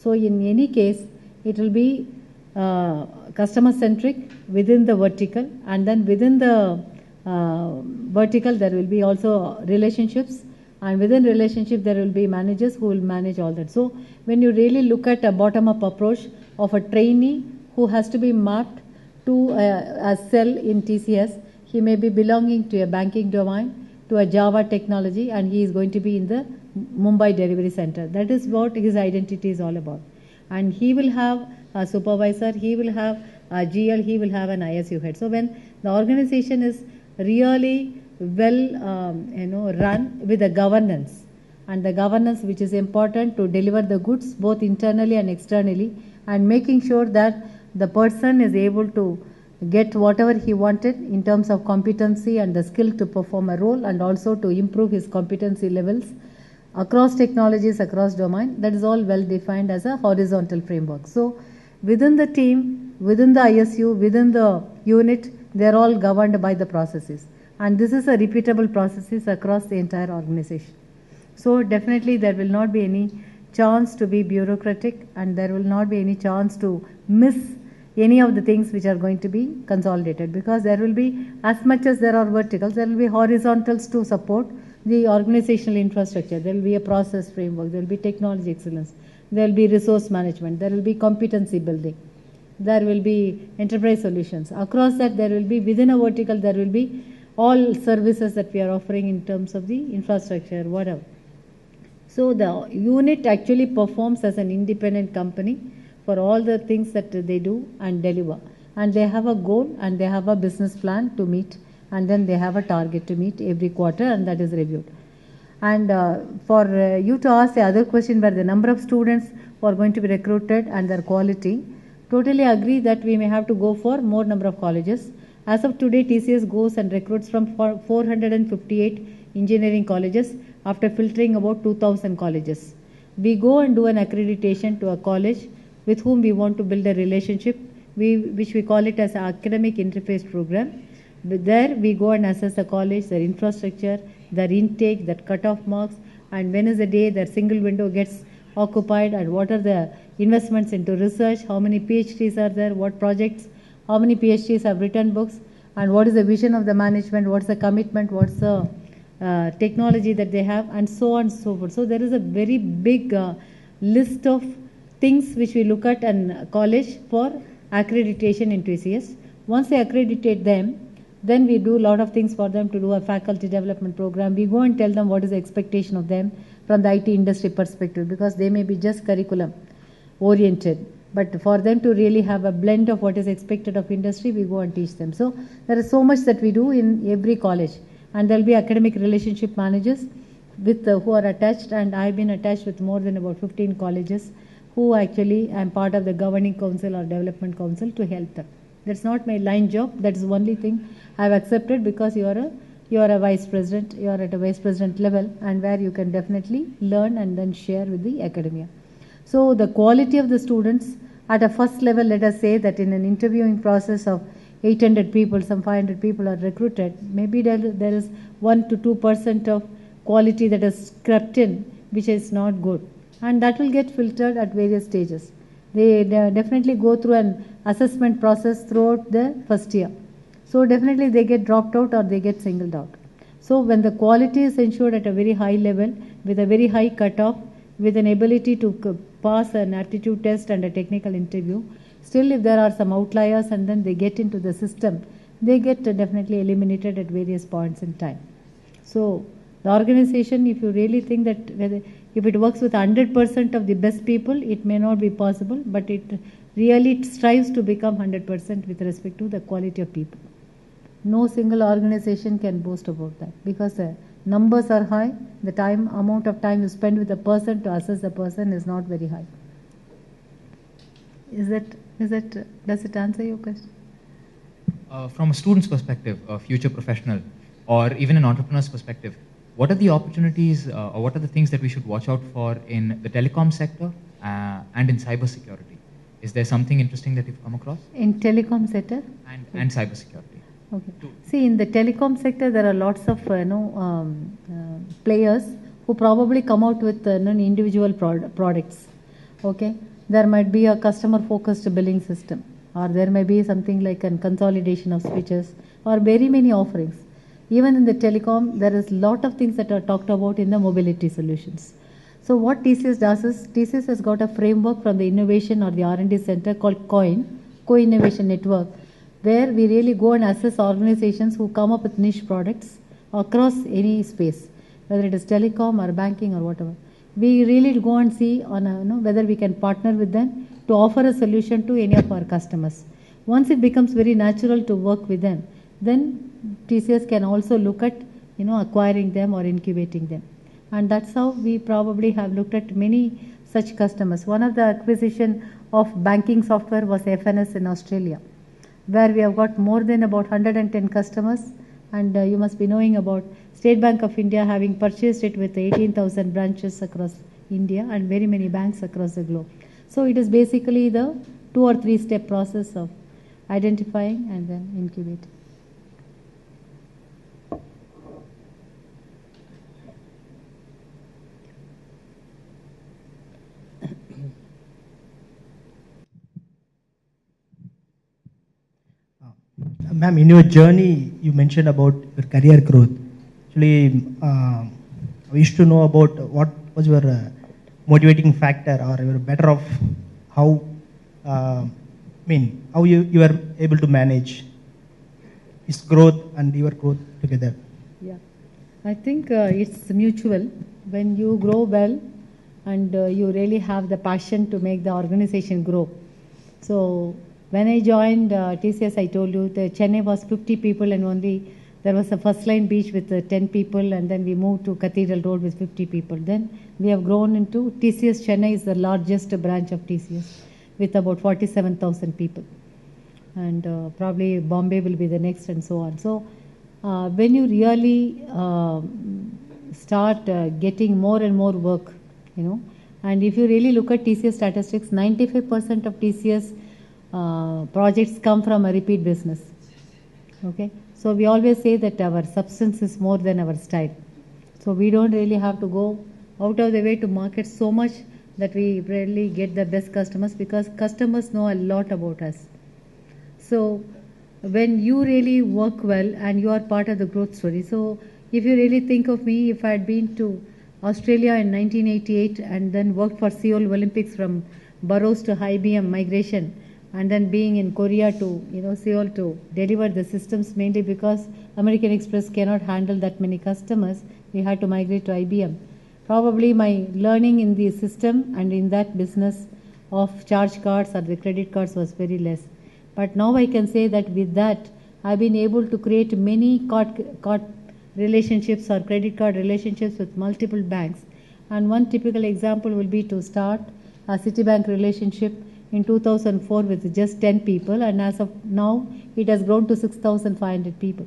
So in any case, it will be customer centric within the vertical, and then within the vertical there will be also relationships, and within relationship there will be managers who will manage all that. So when you really look at a bottom up approach of a trainee who has to be mapped to a cell in TCS, he may be belonging to a banking domain, to a Java technology, and he is going to be in the Mumbai delivery center. That is what his identity is all about. And he will have a supervisor, he will have a GL, he will have an ISU head. So when the organization is really well run with the governance, and the governance which is important to deliver the goods both internally and externally, and making sure that the person is able to get whatever he wanted in terms of competency and the skill to perform a role, and also to improve his competency levels across technologies, across domain. That is all well defined as a horizontal framework. So within the team, within the ISU, within the unit, they are all governed by the processes, and this is a repeatable processes across the entire organization. So definitely there will not be any chance to be bureaucratic, and there will not be any chance to miss any of the things which are going to be consolidated, because there will be, as much as there are verticals, there will be horizontals to support the organizational infrastructure. There will be a process framework, there will be technology excellence, there will be resource management, there will be competency building, there will be enterprise solutions. Across that there will be, within a vertical there will be all services that we are offering in terms of the infrastructure, whatever. So the unit actually performs as an independent company for all the things that they do and deliver. And they have a goal and they have a business plan to meet, and then they have a target to meet every quarter, and that is reviewed. And for you to ask the other question, where the number of students who are going to be recruited and their quality, totally agree that we may have to go for more number of colleges. As of today, TCS goes and recruits from 458 engineering colleges after filtering about 2000 colleges. We go and do an accreditation to a college with whom we want to build a relationship, which we call it as an academic interface program. There we go and assess the college, their infrastructure, their intake, their cutoff marks, and when is the day their single window gets occupied, and what are the investments into research, how many PhDs are there, what projects, how many PhDs have written books, and what is the vision of the management, what's the commitment, what's the technology that they have, and so on and so forth. So there is a very big list of things which we look at in college for accreditation in TCS. Once they accreditate them, then we do a lot of things for them to do a faculty development program. We go and tell them what is the expectation of them from the IT industry perspective, because they may be just curriculum oriented. But for them to really have a blend of what is expected of industry, we go and teach them. So there is so much that we do in every college. And there will be academic relationship managers with who are attached, and I have been attached with more than about 15 colleges who actually am part of the governing council or development council to help them. That's not my line job. That's the only thing I have accepted, because you are a vice president, you are at a vice president level, and where you can definitely learn and then share with the academia. So the quality of the students at a first level, let us say that in an interviewing process of 800 people, some 500 people are recruited, maybe there is 1 to 2% of quality that is crept in, which is not good, and that will get filtered at various stages. They definitely go through an assessment process throughout the first year. So definitely they get dropped out or they get singled out. So when the quality is ensured at a very high level, with a very high cutoff, with an ability to pass an aptitude test and a technical interview, still if there are some outliers and then they get into the system, they get definitely eliminated at various points in time. So the organization, if you really think that if it works with 100% of the best people, it may not be possible, but it really strives to become 100% with respect to the quality of people. No single organization can boast about that, because the numbers are high, the amount of time you spend with a person to assess the person is not very high. Does it answer your question? From a student's perspective, a future professional, or even an entrepreneur's perspective, what are the opportunities or what are the things that we should watch out for in the telecom sector and in cybersecurity? Is there something interesting that you've come across? In telecom sector? And cybersecurity. Okay. See, in the telecom sector, there are lots of players who probably come out with individual products. Okay. there might be a customer-focused billing system, or there may be something like a consolidation of switches, or very many offerings. Even in the telecom, there is a lot of things that are talked about in the mobility solutions. So what TCS does is, TCS has got a framework from the innovation or the R&D center called COIN, Co-Innovation Network, where we really go and assess organizations who come up with niche products across any space, whether it is telecom or banking or whatever. We really go and see on whether we can partner with them to offer a solution to any of our customers. Once it becomes very natural to work with them, then TCS can also look at acquiring them or incubating them. And that's how we probably have looked at many such customers. One of the acquisition of banking software was FNS in Australia, where we have got more than about 110 customers, and you must be knowing about State Bank of India having purchased it with 18,000 branches across India and very many banks across the globe. So it is basically the 2 or 3 step process of identifying and then incubating. Ma'am, in your journey, you mentioned about your career growth. Actually, I wish to know about what was your motivating factor, or you were better off how, how you were able to manage his growth and your growth together. Yeah, I think it's mutual. When you grow well and you really have the passion to make the organization grow. So when I joined TCS, I told you the Chennai was 50 people and only there was a first line beach with 10 people, and then we moved to Cathedral Road with 50 people. Then we have grown into TCS Chennai is the largest branch of TCS with about 47,000 people. And probably Bombay will be the next and so on. So when you really start getting more and more work, and if you really look at TCS statistics, 95% of TCS projects come from a repeat business. Okay, so we always say that our substance is more than our style. So we don't really have to go out of the way to market so much that we really get the best customers, because customers know a lot about us. So when you really work well and you are part of the growth story. So if you really think of me, if I had been to Australia in 1988 and then worked for Seoul Olympics from Burroughs to IBM migration, and then being in Korea to Seoul to deliver the systems, mainly because American Express cannot handle that many customers, we had to migrate to IBM. Probably my learning in the system and in that business of charge cards or the credit cards was very less. But now I can say that with that, I've been able to create many card relationships or credit card relationships with multiple banks. And one typical example will be to start a Citibank relationship in 2004 with just 10 people, and as of now it has grown to 6,500 people.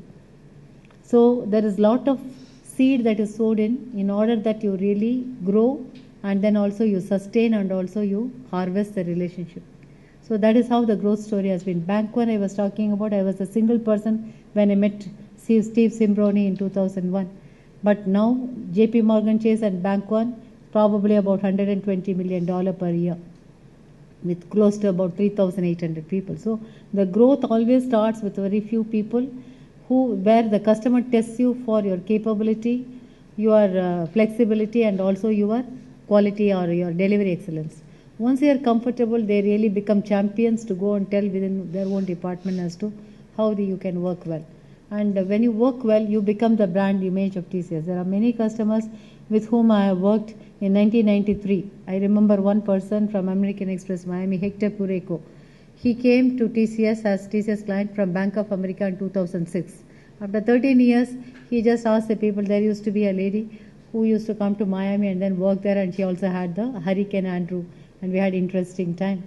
So there is a lot of seed that is sowed in order that you really grow, and then also you sustain and also you harvest the relationship. So that is how the growth story has been. Bank One I was talking about, I was a single person when I met Steve Simbroni in 2001. But now JP Morgan Chase and Bank One, probably about $120 million per year, with close to about 3,800 people. So the growth always starts with very few people where the customer tests you for your capability, your flexibility, and also your quality or your delivery excellence. Once they are comfortable, they really become champions to go and tell within their own department as to how you can work well. And when you work well, you become the brand image of TCS. There are many customers with whom I have worked in 1993. I remember one person from American Express Miami, Hector Pureco. He came to TCS as TCS client from Bank of America in 2006. After 13 years, he just asked the people, there used to be a lady who used to come to Miami and then work there, and she also had the Hurricane Andrew, and we had interesting time.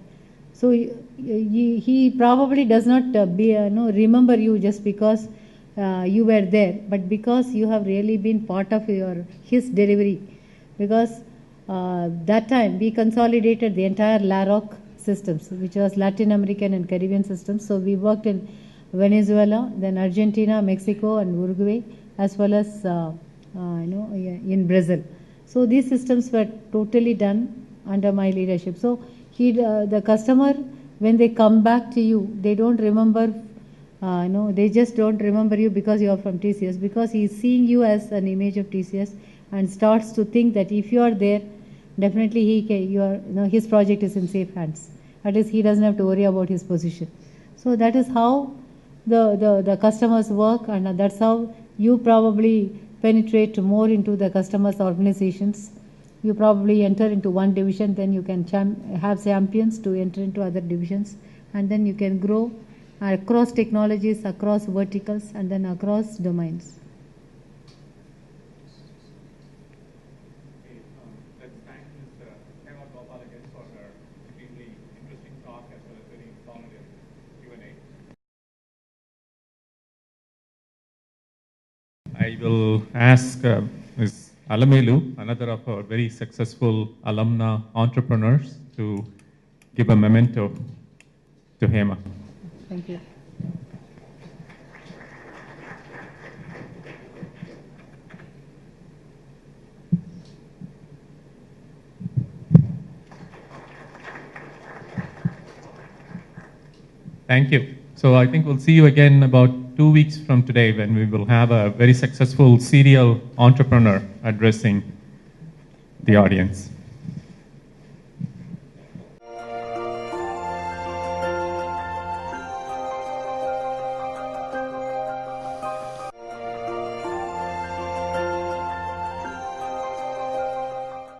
So he probably does not remember you just because you were there, but because you have really been part of his delivery. Because that time we consolidated the entire LAROC systems, which was Latin American and Caribbean systems. So we worked in Venezuela, then Argentina, Mexico, and Uruguay, as well as in Brazil. So these systems were totally done under my leadership. So The customer, when they come back to you, they don't remember, they just don't remember you because you are from TCS, because he is seeing you as an image of TCS and starts to think that if you are there, definitely his project is in safe hands. At least he doesn't have to worry about his position. So that is how the customers work, and that's how you probably penetrate more into the customers' organizations. You probably enter into one division, then you can have champions to enter into other divisions, and then you can grow across technologies, across verticals, and then across domains. Let's thank Mr. Hema Gopal again for her extremely interesting talk as well as very informative Q&A. I will ask Ms. Alamelu, another of our very successful alumna entrepreneurs, to give a memento to Hema. Thank you. Thank you. So I think we'll see you again about 2 weeks from today when we will have a very successful serial entrepreneur addressing the audience.